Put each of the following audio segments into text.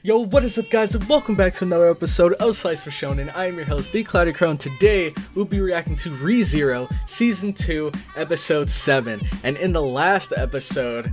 Yo, what is up guys, and welcome back to another episode of Slice for Shonen. I am your host, The Cloudy Crow, and today we'll be reacting to ReZero Season 2, Episode 7. And in the last episode,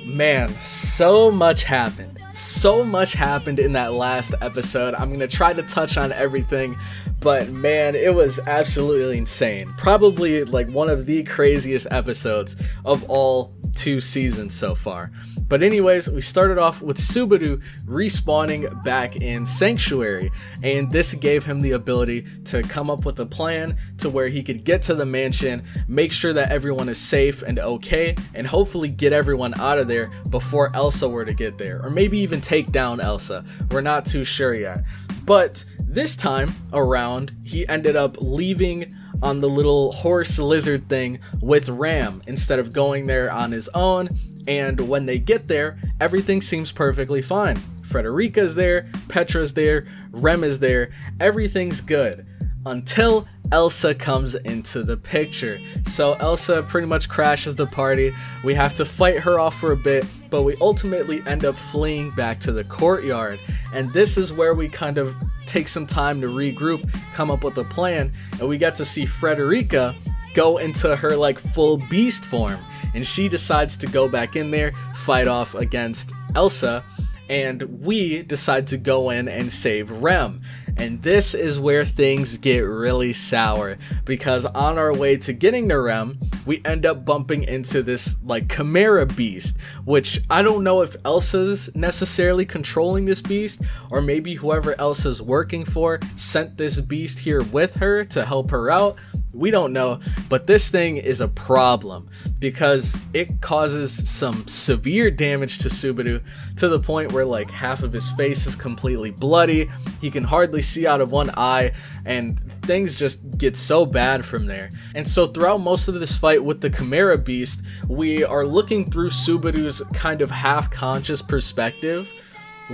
man, so much happened. So much happened in that last episode. I'm going to try to touch on everything, but man, it was absolutely insane. Probably like one of the craziest episodes of all 2 seasons so far. But anyways, we started off with Subaru respawning back in Sanctuary, and this gave him the ability to come up with a plan to where he could get to the mansion, make sure that everyone is safe and okay, and hopefully get everyone out of there before Elsa were to get there, or maybe even take down Elsa. We're not too sure yet. But this time around, he ended up leaving on the little horse lizard thing with Ram instead of going there on his own. And when they get there, everything seems perfectly fine. Frederica's there, Petra's there, Rem is there, everything's good. Until Elsa comes into the picture. So Elsa pretty much crashes the party. We have to fight her off for a bit, but we ultimately end up fleeing back to the courtyard. And this is where we kind of take some time to regroup, come up with a plan, and we get to see Frederica go into her like full beast form. And she decides to go back in there, fight off against Elsa, and we decide to go in and save Rem. And this is where things get really sour, because on our way to getting to Rem, we end up bumping into this like Chimera beast, which I don't know if Elsa's necessarily controlling this beast, or maybe whoever Elsa's working for sent this beast here with her to help her out. We don't know, but this thing is a problem because it causes some severe damage to Subaru, to the point where like half of his face is completely bloody, he can hardly see out of one eye, and things just get so bad from there. And so throughout most of this fight with the Chimera beast, we are looking through Subaru's kind of half-conscious perspective,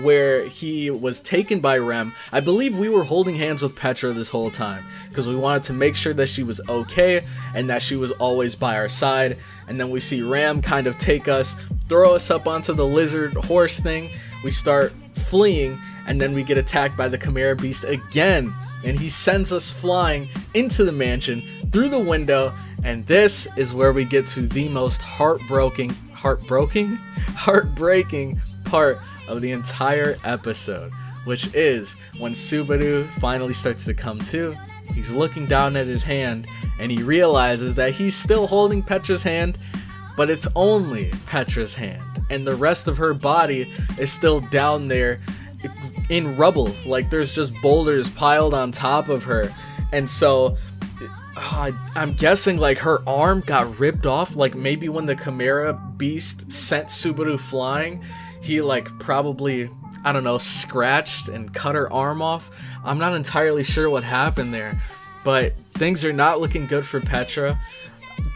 where he was taken by Rem. I believe we were holding hands with Petra this whole time because we wanted to make sure that she was okay and that she was always by our side. And then we see Ram kind of take us, throw us up onto the lizard horse thing. We start fleeing, and then we get attacked by the Chimera beast again, and he sends us flying into the mansion through the window. And this is where we get to the most heartbreaking part of the entire episode, which is when Subaru finally starts to come to. He's looking down at his hand, and he realizes that he's still holding Petra's hand, but it's only Petra's hand, and the rest of her body is still down there in rubble. Like there's just boulders piled on top of her. And so I'm guessing like her arm got ripped off, like maybe when the Chimera beast sent Subaru flying, he like probably, I don't know, scratched and cut her arm off. I'm not entirely sure what happened there, but things are not looking good for Petra.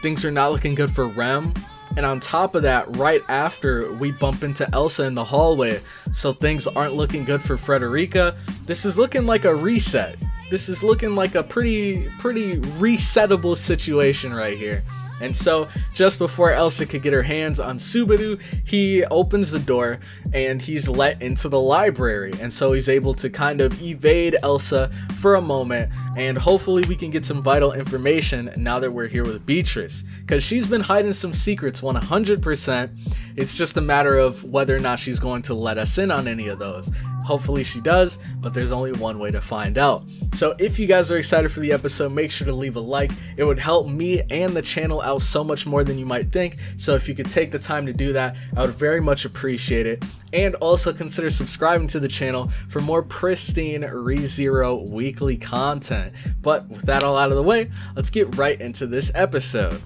Things are not looking good for Rem. And on top of that, right after, we bump into Elsa in the hallway, so things aren't looking good for Frederica. This is looking like a reset. This is looking like a pretty resettable situation right here. And so just before Elsa could get her hands on Subaru, he opens the door and he's let into the library. And so he's able to kind of evade Elsa for a moment, and hopefully we can get some vital information now that we're here with Beatrice, because she's been hiding some secrets 100%. It's just a matter of whether or not she's going to let us in on any of those. Hopefully she does, but there's only one way to find out. So if you guys are excited for the episode, make sure to leave a like. It would help me and the channel out so much more than you might think. So if you could take the time to do that, I would very much appreciate it. And also consider subscribing to the channel for more pristine ReZero weekly content. But with that all out of the way, let's get right into this episode.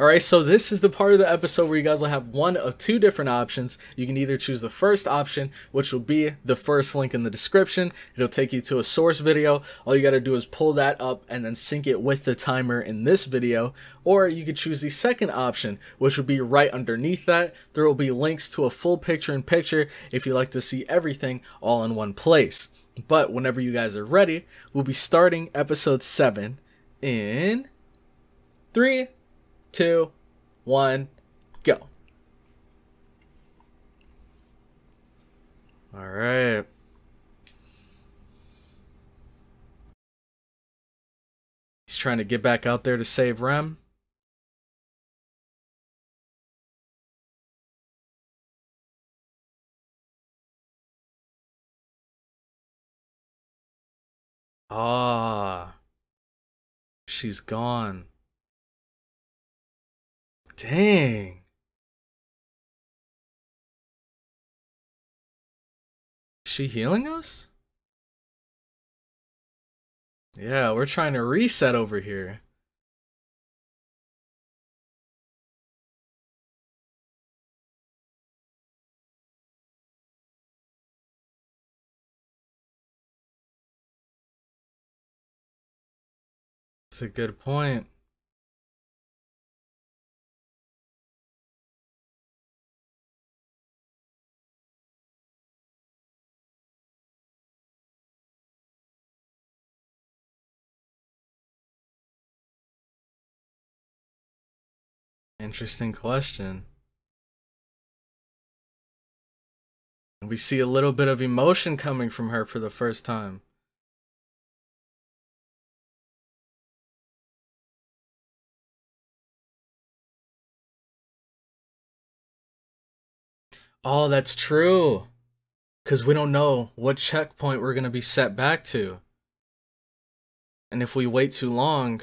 Alright, so this is the part of the episode where you guys will have one of 2 different options. You can either choose the first option, which will be the first link in the description. It'll take you to a source video. All you gotta do is pull that up and then sync it with the timer in this video. Or you could choose the second option, which will be right underneath that. There will be links to a full picture-in-picture if you like to see everything all in one place. But whenever you guys are ready, we'll be starting episode 7 in 3, 2, 1, go. All right. He's trying to get back out there to save Rem. Ah. She's gone. Dang. Is she healing us? Yeah, we're trying to reset over here. That's a good point. Interesting question. We see a little bit of emotion coming from her for the first time. Oh, that's true. Because we don't know what checkpoint we're going to be set back to. And if we wait too long,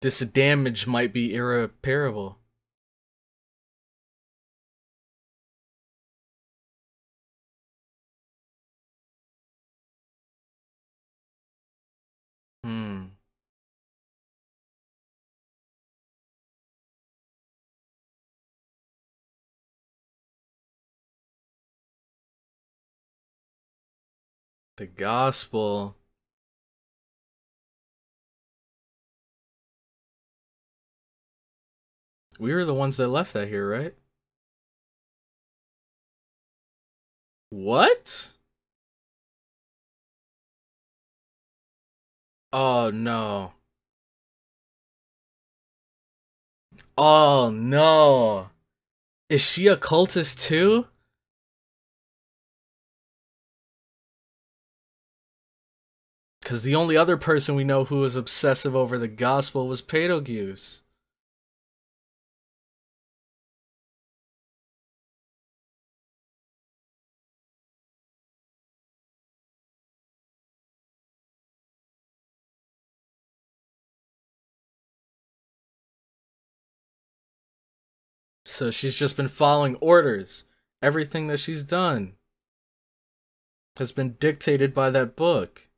this damage might be irreparable. The gospel. We were the ones that left that here, right? What? Oh no. Oh no. Is she a cultist too? Because the only other person we know who was obsessive over the gospel was Betelgeuse. So she's just been following orders. Everything that she's done has been dictated by that book.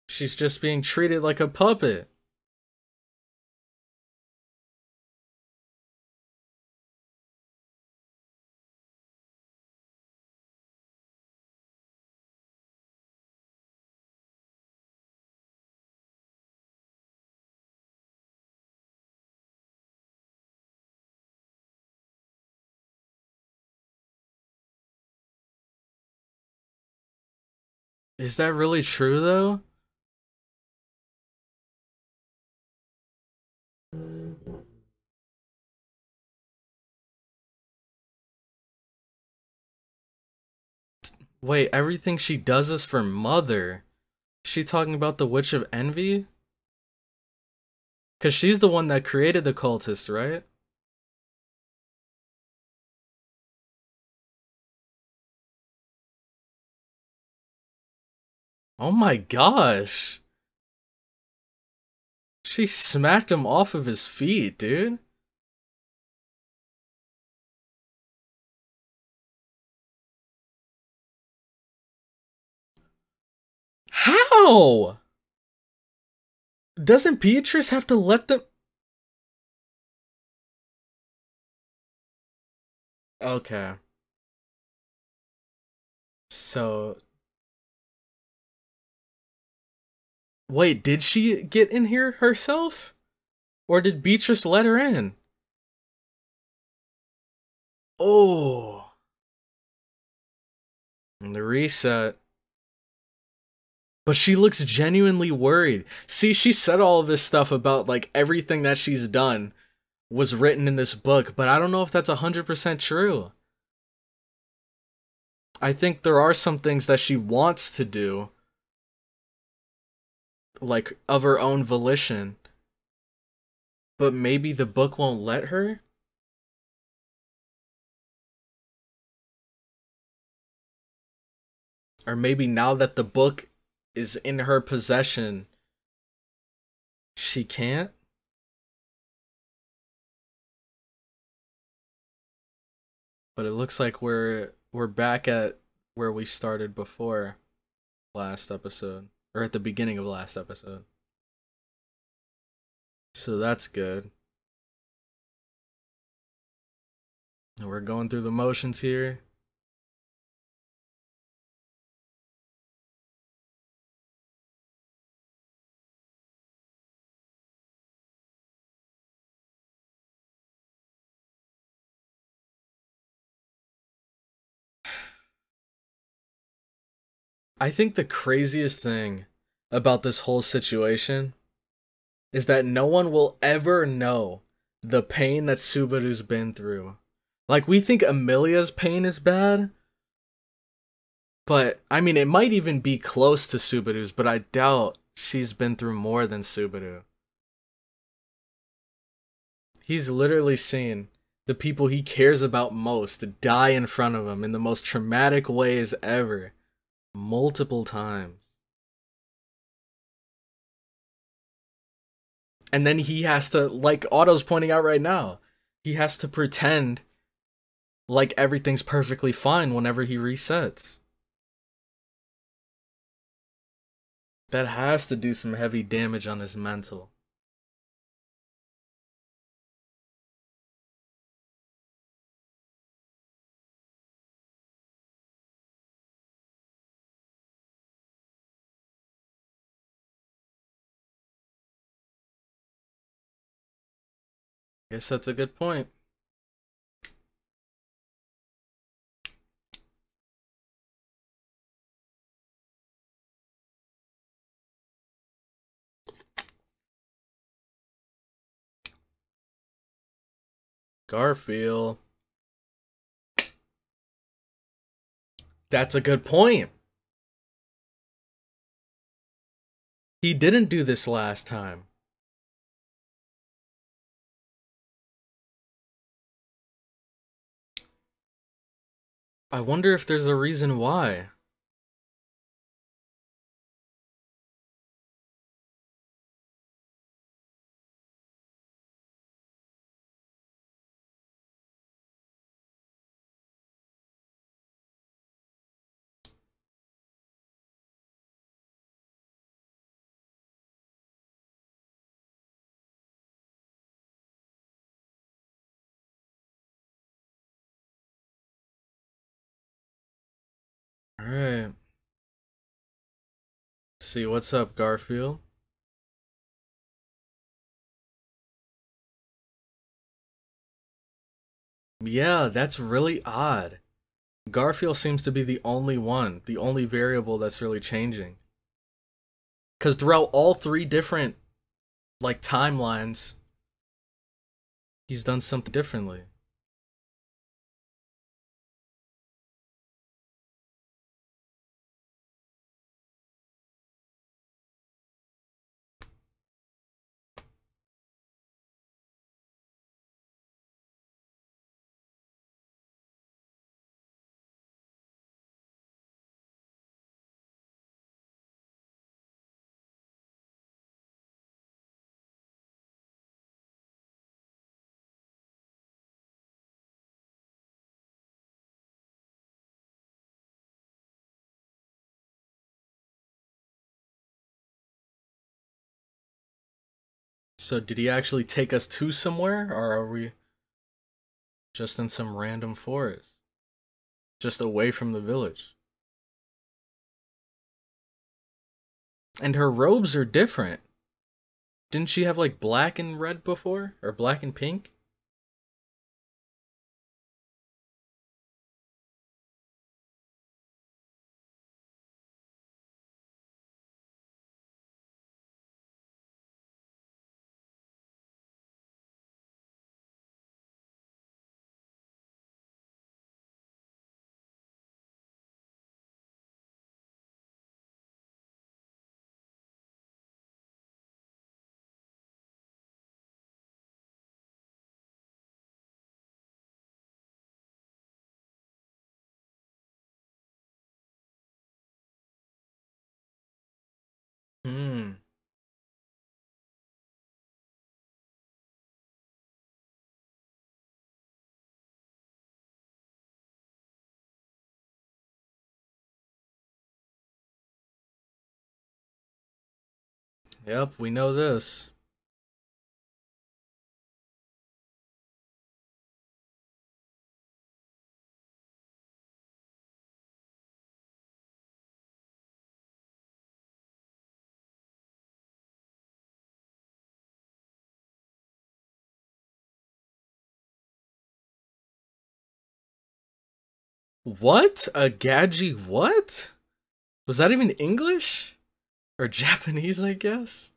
She's just being treated like a puppet. Is that really true though? Wait, everything she does is for Mother. Is she talking about the Witch of Envy? Because she's the one that created the cultist, right? Oh my gosh. She smacked him off of his feet, dude. How? Doesn't Beatrice have to let them... Okay. So... Wait, did she get in here herself? Or did Beatrice let her in? Oh. And the reset. But she looks genuinely worried. See, she said all of this stuff about, like, everything that she's done was written in this book, but I don't know if that's 100% true. I think there are some things that she wants to do, like, of her own volition, but maybe the book won't let her? Or maybe now that the book is in her possession, she can't? But it looks like we're back at where we started before last episode, or at the beginning of last episode. So that's good. And we're going through the motions here. I think the craziest thing about this whole situation is that no one will ever know the pain that Subaru's been through. Like, we think Amelia's pain is bad, but, I mean, it might even be close to Subaru's, but I doubt she's been through more than Subaru. He's literally seen the people he cares about most die in front of him in the most traumatic ways ever. Multiple times. And then he has to, like Otto's pointing out right now, he has to pretend like everything's perfectly fine whenever he resets. That has to do some heavy damage on his mental. Guess that's a good point. Garfield. That's a good point. He didn't do this last time. I wonder if there's a reason why. Alright. See, what's up, Garfield? Yeah, that's really odd. Garfield seems to be the only one, the only variable that's really changing. Because throughout all three different, like, timelines, he's done something differently. So did he actually take us to somewhere, or are we just in some random forest? Just away from the village? And her robes are different. Didn't she have like black and red before? Or black and pink? Yep, we know this. What? A Gaji what? Was that even English? Or Japanese, I guess?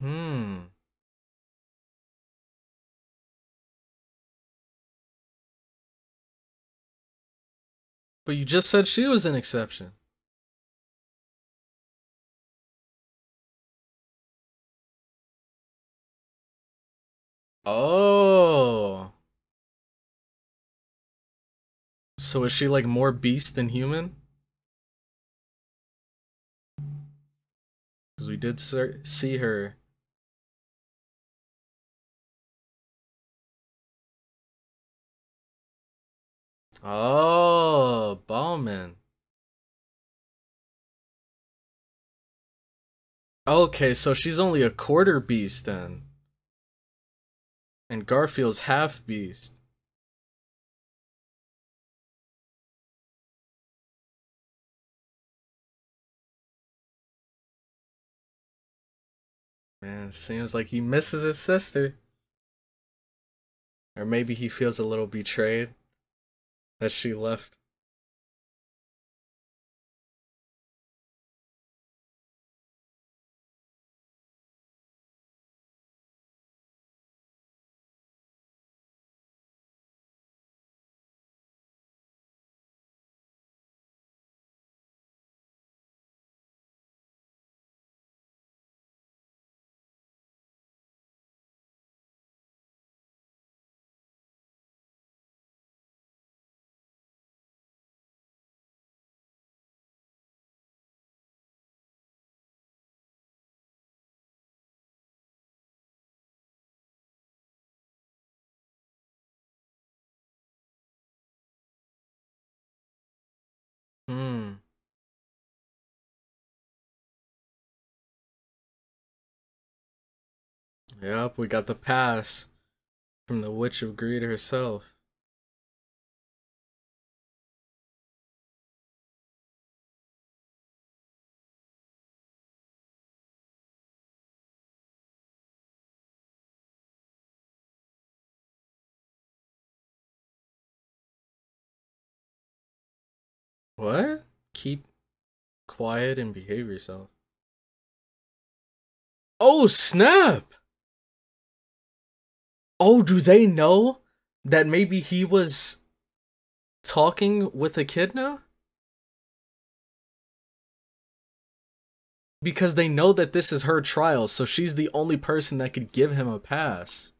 Hmm. But you just said she was an exception. Oh. So is she like more beast than human? Because we did see her. Oh, Ballman. Okay, so she's only a quarter beast then. And Garfield's half beast. Man, seems like he misses his sister. Or maybe he feels a little betrayed that she left. Hmm. Yep, we got the pass from the Witch of Greed herself. What? Keep quiet and behave yourself. Oh, snap! Oh, do they know that maybe he was talking with a kid now? Because they know that this is her trial, so she's the only person that could give him a pass.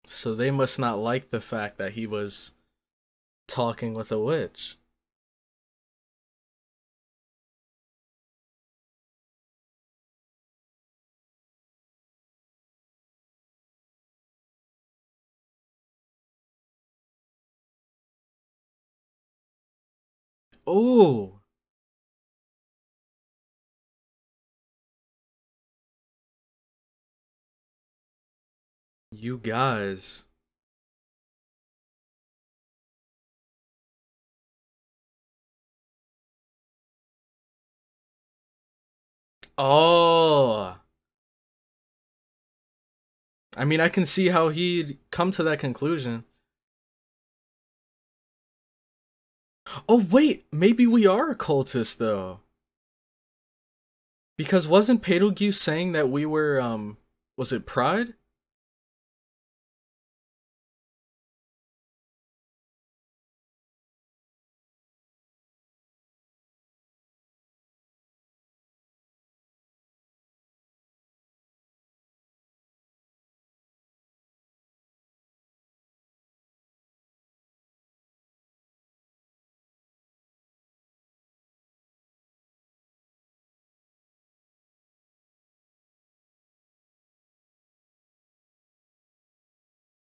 So they must not like the fact that he was talking with a witch. Oh, you guys. Oh. I mean, I can see how he'd come to that conclusion. Oh, wait, maybe we are a cultist, though. Because wasn't Betelgeuse saying that we were, was it Pride?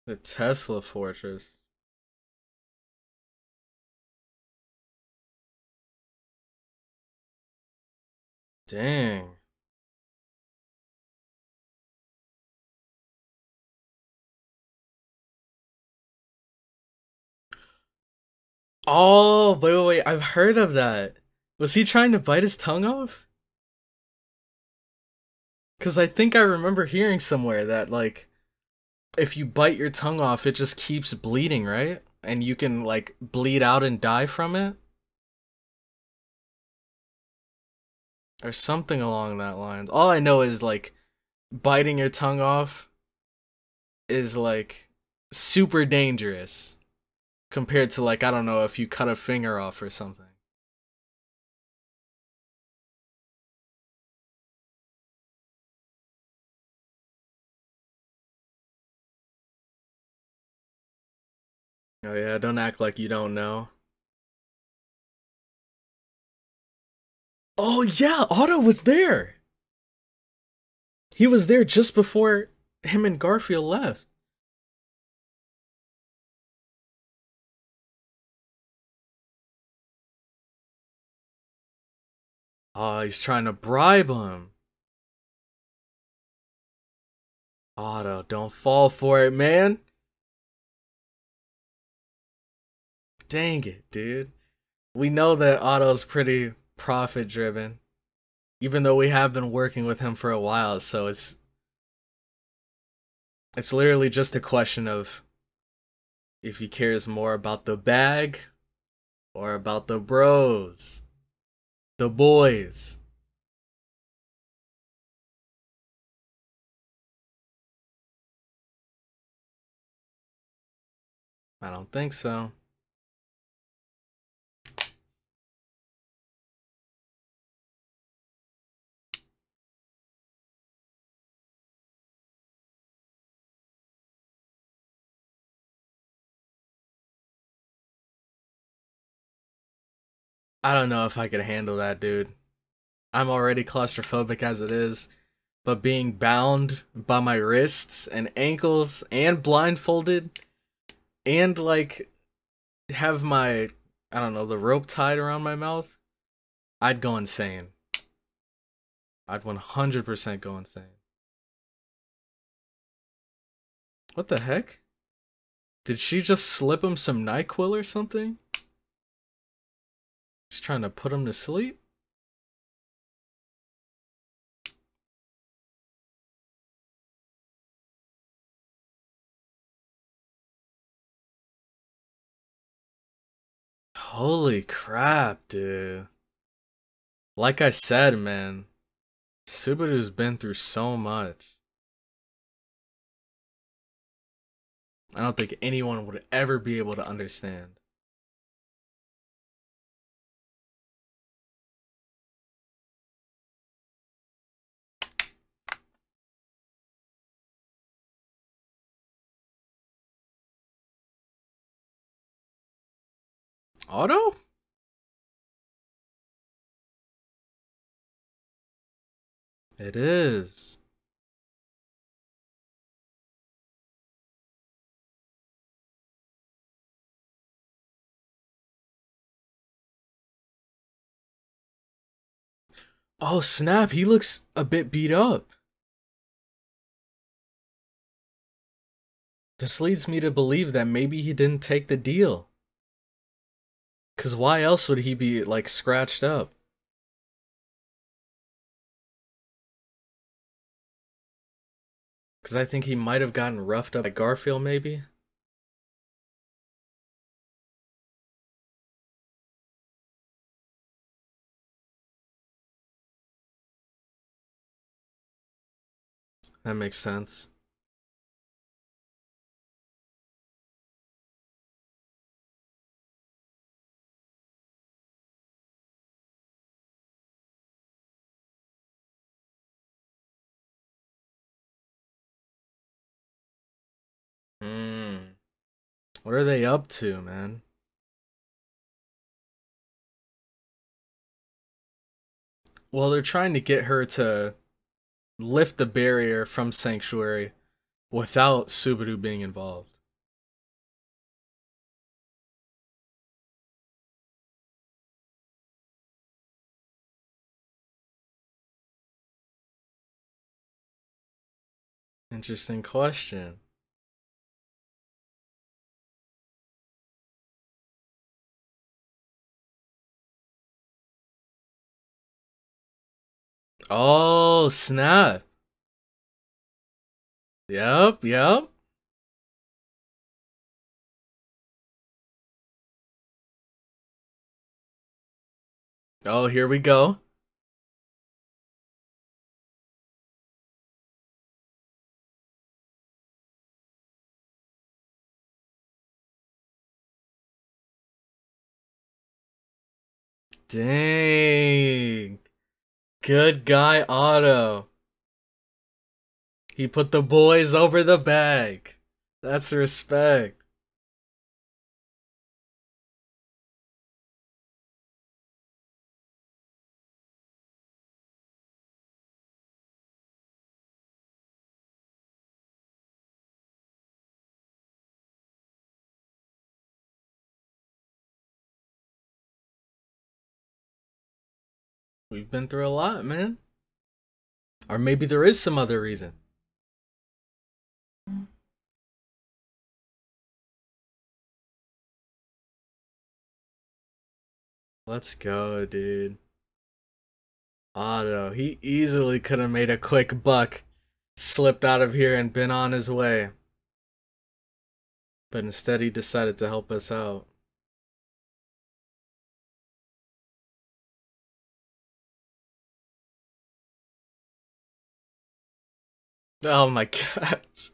The Tesla Fortress. Dang. Oh, wait. I've heard of that. Was he trying to bite his tongue off? Because I think I remember hearing somewhere that, like, if you bite your tongue off, it just keeps bleeding, right? And you can, like, bleed out and die from it? Or something along that line. All I know is, like, biting your tongue off is, like, super dangerous. Compared to, like, I don't know, if you cut a finger off or something. Oh yeah, don't act like you don't know. Oh yeah, Otto was there! He was there just before him and Garfield left. Oh, he's trying to bribe him. Otto, don't fall for it, man. Dang it, dude. We know that Otto's pretty profit driven. Even though we have been working with him for a while, so it's literally just a question of if he cares more about the bag or about the bros. The boys. I don't think so. I don't know if I could handle that, dude. I'm already claustrophobic as it is, but being bound by my wrists and ankles and blindfolded and like have my, I don't know, the rope tied around my mouth, I'd go insane. I'd 100% go insane. What the heck? Did she just slip him some NyQuil or something? She's trying to put him to sleep? Holy crap, dude. Like I said, man, Subaru's been through so much. I don't think anyone would ever be able to understand. Otto? It is. Oh snap, he looks a bit beat up. This leads me to believe that maybe he didn't take the deal. Cause why else would he be like scratched up? Cause I think he might have gotten roughed up by Garfield maybe. That makes sense. Hmm. What are they up to, man? Well, they're trying to get her to lift the barrier from Sanctuary without Subaru being involved. Interesting question. Oh, snap. Yep, yep. Oh, here we go. Dang. Good guy, Otto. He put the boys over the bag. That's respect. We've been through a lot, man. Or maybe there is some other reason. Let's go, dude. Otto, he easily could have made a quick buck, slipped out of here and been on his way. But instead he decided to help us out. Oh my gosh.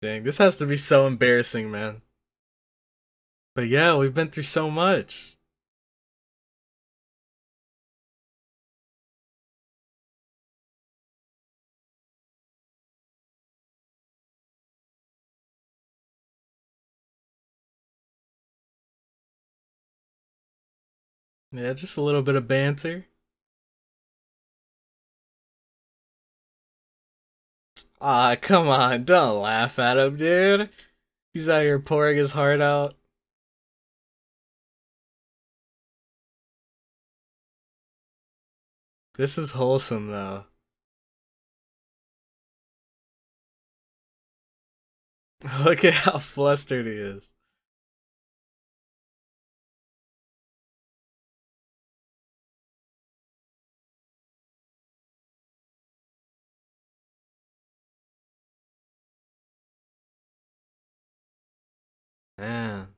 Dang, this has to be so embarrassing, man. But yeah, we've been through so much. Yeah, just a little bit of banter. Ah, come on, don't laugh at him, dude. He's out here pouring his heart out. This is wholesome, though. Look at how flustered he is. Man.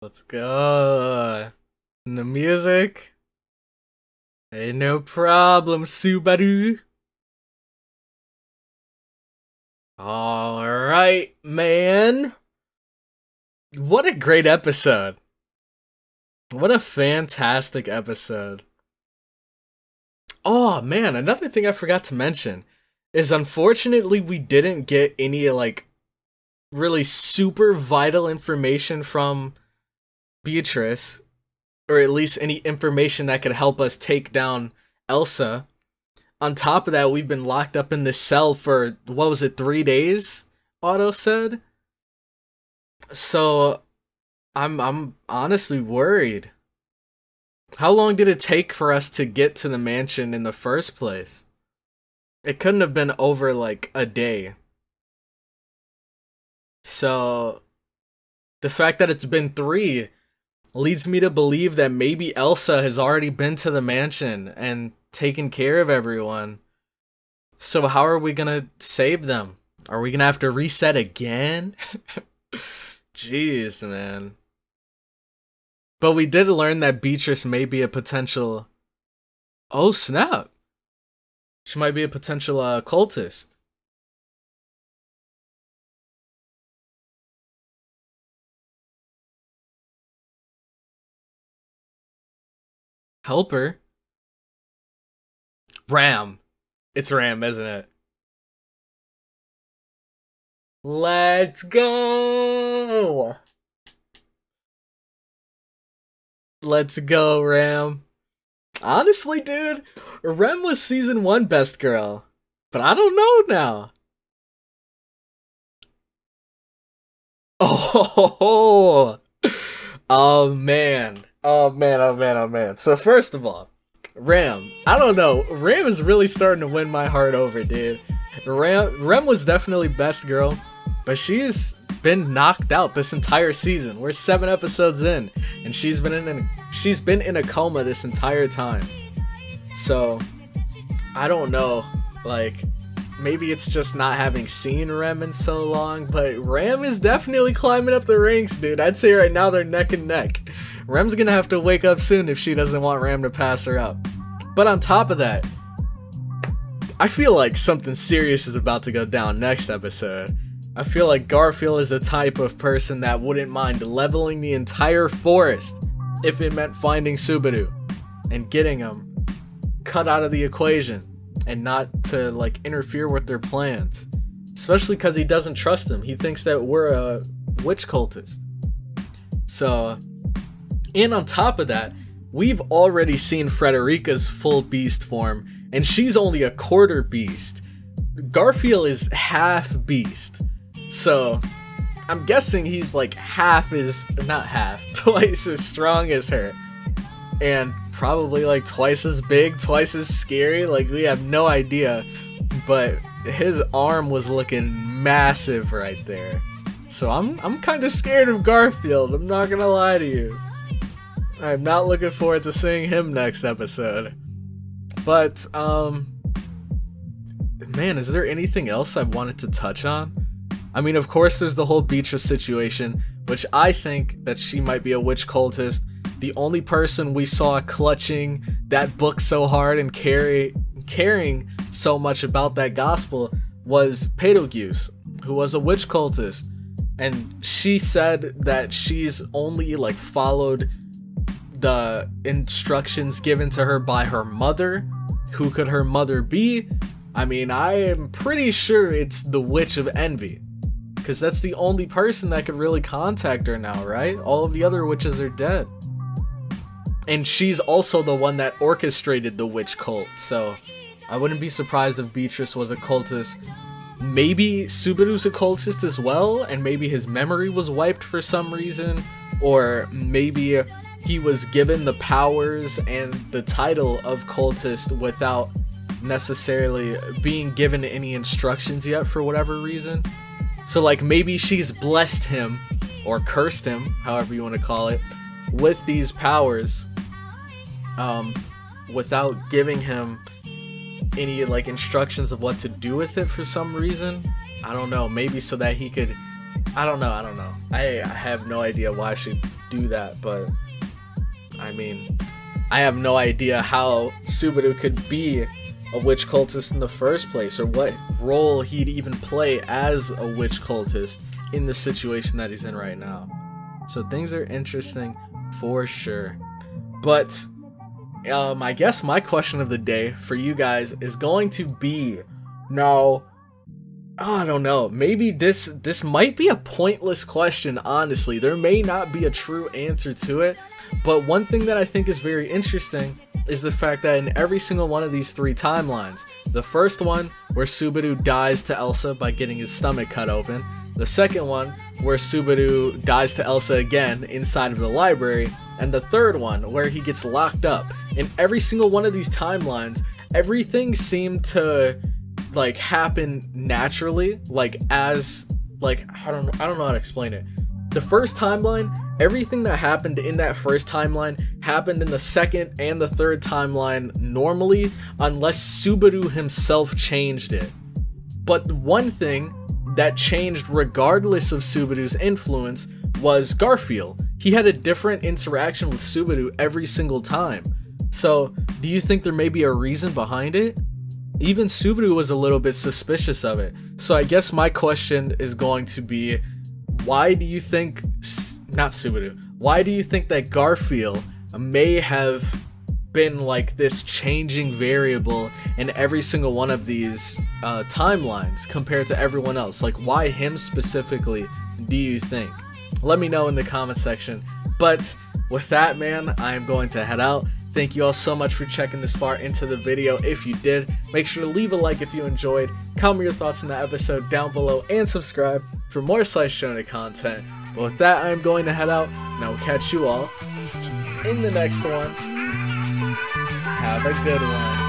Let's go. And the music. Hey, no problem, Subaru. Alright, man. What a great episode. What a fantastic episode. Oh, man, another thing I forgot to mention is unfortunately we didn't get any, like, really super vital information from Beatrice, or at least any information that could help us take down Elsa. On top of that, we've been locked up in this cell for, what was it, 3 days? Otto said. So I'm honestly worried. How long did it take for us to get to the mansion in the first place? It couldn't have been over like a day. So the fact that it's been 3 leads me to believe that maybe Elsa has already been to the mansion and taken care of everyone. So how are we gonna save them? Are we gonna have to reset again? Jeez, man. But we did learn that Beatrice may be a potential... Oh, snap. She might be a potential cultist. Helper? Ram. It's Ram, isn't it? Let's go! Let's go, Ram. Honestly, dude, Rem was season 1 best girl. But I don't know now. Oh, oh man. Oh man, oh man, oh man. So first of all, Ram. I don't know. Ram is really starting to win my heart over, dude. Rem was definitely best girl, but she's been knocked out this entire season. We're 7 episodes in, and she's been in a coma this entire time. So I don't know. Like, maybe it's just not having seen Rem in so long, but Ram is definitely climbing up the ranks, dude. I'd say right now they're neck and neck. Rem's gonna have to wake up soon if she doesn't want Ram to pass her up. But on top of that, I feel like something serious is about to go down next episode. I feel like Garfield is the type of person that wouldn't mind leveling the entire forest if it meant finding Subaru and getting him cut out of the equation and not to like interfere with their plans. Especially because he doesn't trust him. He thinks that we're a witch cultist. So, and on top of that, we've already seen Frederica's full beast form, and she's only a quarter beast. Garfield is half beast. So, I'm guessing he's like twice as strong as her. And probably like twice as big, twice as scary. Like, we have no idea. But his arm was looking massive right there. So I'm kind of scared of Garfield, I'm not gonna lie to you. I'm not looking forward to seeing him next episode. But, man, is there anything else I wanted to touch on? I mean, of course there's the whole Beatrice situation, which I think that she might be a witch cultist. The only person we saw clutching that book so hard and caring so much about that gospel was Betelgeuse, who was a witch cultist. And she said that she's only like followed the instructions given to her by her mother. Who could her mother be? I mean, I am pretty sure it's the Witch of Envy, because that's the only person that could really contact her now, right? All of the other witches are dead. And she's also the one that orchestrated the witch cult, so I wouldn't be surprised if Beatrice was a cultist. Maybe Subaru's a cultist as well, and maybe his memory was wiped for some reason, or maybe he was given the powers and the title of cultist without necessarily being given any instructions yet for whatever reason. So like maybe she's blessed him or cursed him, however you want to call it, with these powers without giving him any like instructions of what to do with it for some reason. I don't know, maybe so that he could, I don't know. I have no idea why she'd do that, but I mean, I have no idea how Subaru could be a witch cultist in the first place, or what role he'd even play as a witch cultist in the situation that he's in right now. So things are interesting for sure. But I guess my question of the day for you guys is going to be, now, I don't know, maybe this might be a pointless question, honestly. There may not be a true answer to it, but one thing that I think is very interesting is the fact that in every single one of these 3 timelines, the first one where Subaru dies to Elsa by getting his stomach cut open, the second one where Subaru dies to Elsa again inside of the library, and the third one where he gets locked up. In every single one of these timelines, everything seemed to like happen naturally, like as like I don't know how to explain it. The first timeline, everything that happened in that first timeline happened in the second and the third timeline normally, unless Subaru himself changed it. But one thing that changed regardless of Subaru's influence was Garfield. He had a different interaction with Subaru every single time. So, do you think there may be a reason behind it? Even Subaru was a little bit suspicious of it. So I guess my question is going to be, why do you think, not Subaru, why do you think that Garfield may have been like this changing variable in every single one of these timelines compared to everyone else? Like, why him specifically, do you think? Let me know in the comment section. But with that, man, I am going to head out. Thank you all so much for checking this far into the video. If you did, make sure to leave a like if you enjoyed, comment your thoughts on the episode down below, and subscribe for more Slice Shonen content. But with that, I am going to head out, and I will catch you all in the next one. Have a good one.